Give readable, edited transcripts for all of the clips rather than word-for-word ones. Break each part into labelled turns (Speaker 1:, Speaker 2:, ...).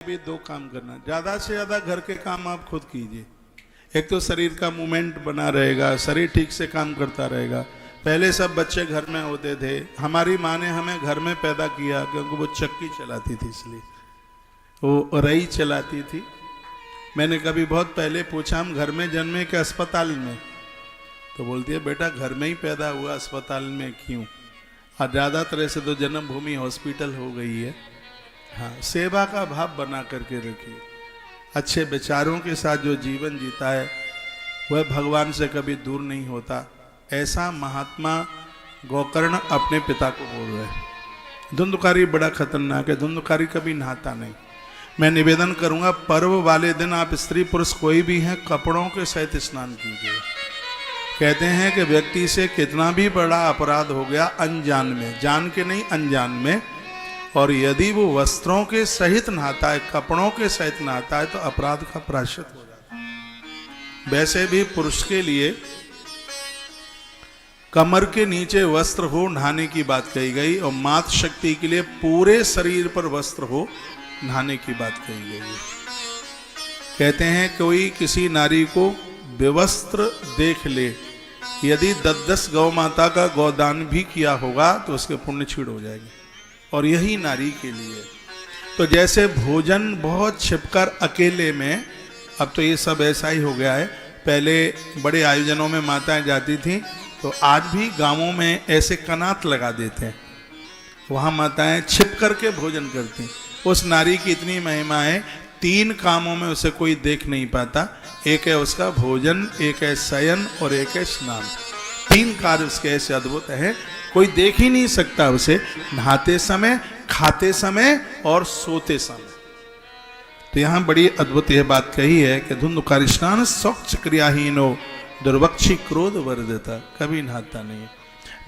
Speaker 1: भी दो काम करना, ज्यादा से ज्यादा घर के काम आप खुद कीजिए। एक तो शरीर का मूवमेंट बना रहेगा, शरीर ठीक से काम करता रहेगा। पहले सब बच्चे घर में होते थे, हमारी माँ ने हमें घर में पैदा किया क्योंकि वो चक्की चलाती थी, इसलिए वो रई चलाती थी। मैंने कभी बहुत पहले पूछा, हम घर में जन्मे के अस्पताल में? तो बोलती है बेटा घर में ही पैदा हुआ, अस्पताल में क्यों? और ज़्यादा तरह से तो जन्मभूमि हॉस्पिटल हो गई है। हाँ, सेवा का भाव बना करके रखिए। अच्छे विचारों के साथ जो जीवन जीता है वह भगवान से कभी दूर नहीं होता। ऐसा महात्मा गोकर्ण अपने पिता को बोल रहे हैं। धुंधकारी बड़ा खतरनाक है, धुंधकारी कभी नहाता नहीं। मैं निवेदन करूंगा, पर्व वाले दिन आप स्त्री पुरुष कोई भी हैं, कपड़ों के सहित स्नान कीजिए। कहते हैं कि व्यक्ति से कितना भी बड़ा अपराध हो गया अनजान में, जान के नहीं अनजान में, और यदि वो वस्त्रों के सहित नहाता है, कपड़ों के सहित नहाता है, तो अपराध का प्रायश्चित हो जाता है। वैसे भी पुरुष के लिए कमर के नीचे वस्त्र हो नहाने की बात कही गई, और मातृ शक्ति के लिए पूरे शरीर पर वस्त्र हो नहाने की बात कही गई है। कहते हैं कोई किसी नारी को बेवस्त्र देख ले, यदि 10 गौ माता का गौदान भी किया होगा तो उसके पुण्य छीड़ हो जाएगी, और यही नारी के लिए। तो जैसे भोजन बहुत छिपकर अकेले में, अब तो ये सब ऐसा ही हो गया है। पहले बड़े आयोजनों में माताएं जाती थीं, तो आज भी गांवों में ऐसे कनात लगा देते हैं, वहां माताएं छिप करके भोजन करती। उस नारी की इतनी महिमा है, 3 कामों में उसे कोई देख नहीं पाता। एक है उसका भोजन, एक है शयन, और एक है स्नान। 3 कार्य उसके ऐसे अद्भुत हैं, कोई देख ही नहीं सकता उसे, नहाते समय, खाते समय और सोते समय। तो यहां बड़ी अद्भुत यह बात कही है कि धुंधकारी स्नान स्वच्छ क्रियाहीनो दुर्वक्षी क्रोध वर्धता, कभी नहाता नहीं।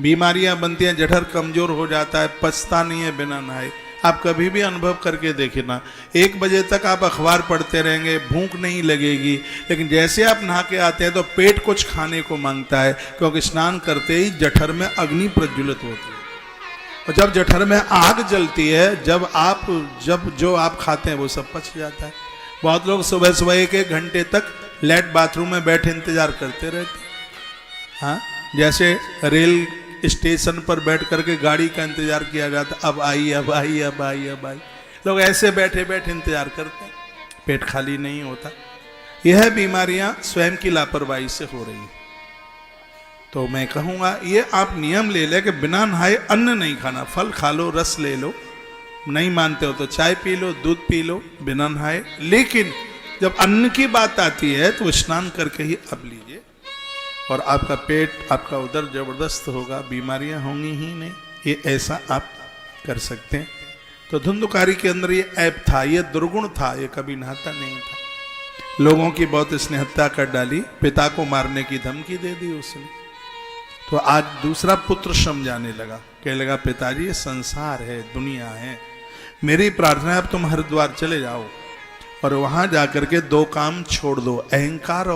Speaker 1: बीमारियां बनती हैं, जठर कमजोर हो जाता है, पचता नहीं है बिना नहाए। आप कभी भी अनुभव करके देखें ना, 1 बजे तक आप अखबार पढ़ते रहेंगे, भूख नहीं लगेगी, लेकिन जैसे आप नहा के आते हैं तो पेट कुछ खाने को मांगता है, क्योंकि स्नान करते ही जठर में अग्नि प्रज्वलित होती है। और जब जठर में आग जलती है, जब जो आप खाते हैं वो सब पच जाता है। बहुत लोग सुबह सुबह 1-1 घंटे तक लेट बाथरूम में बैठे इंतजार करते रहते। हाँ, जैसे रेल स्टेशन पर बैठ करके गाड़ी का इंतजार किया जाता, अब आई अब आई अब आई अब आई। लोग ऐसे बैठे बैठे इंतजार करते हैं, पेट खाली नहीं होता। यह बीमारियां स्वयं की लापरवाही से हो रही हैं। तो मैं कहूँगा ये आप नियम ले ले कि बिना नहाए अन्न नहीं खाना। फल खा लो, रस ले लो, नहीं मानते हो तो चाय पी लो, दूध पी लो बिना नहाए। लेकिन जब अन्न की बात आती है तो स्नान करके ही अब लीजिए, और आपका पेट, आपका उदर जबरदस्त होगा, बीमारियां होंगी ही नहीं। ये ऐसा आप कर सकते हैं। तो धुंधकारी के अंदर ये ऐप था, ये दुर्गुण था, ये कभी नहाता नहीं था। लोगों की बहुत इसने हत्या कर डाली, पिता को मारने की धमकी दे दी उसने। तो आज दूसरा पुत्र समझाने लगा, कहने लगा पिताजी ये संसार है, दुनिया है, मेरी प्रार्थना है अब तुम हरिद्वार चले जाओ और वहां जाकर के 2 काम छोड़ दो, अहंकार और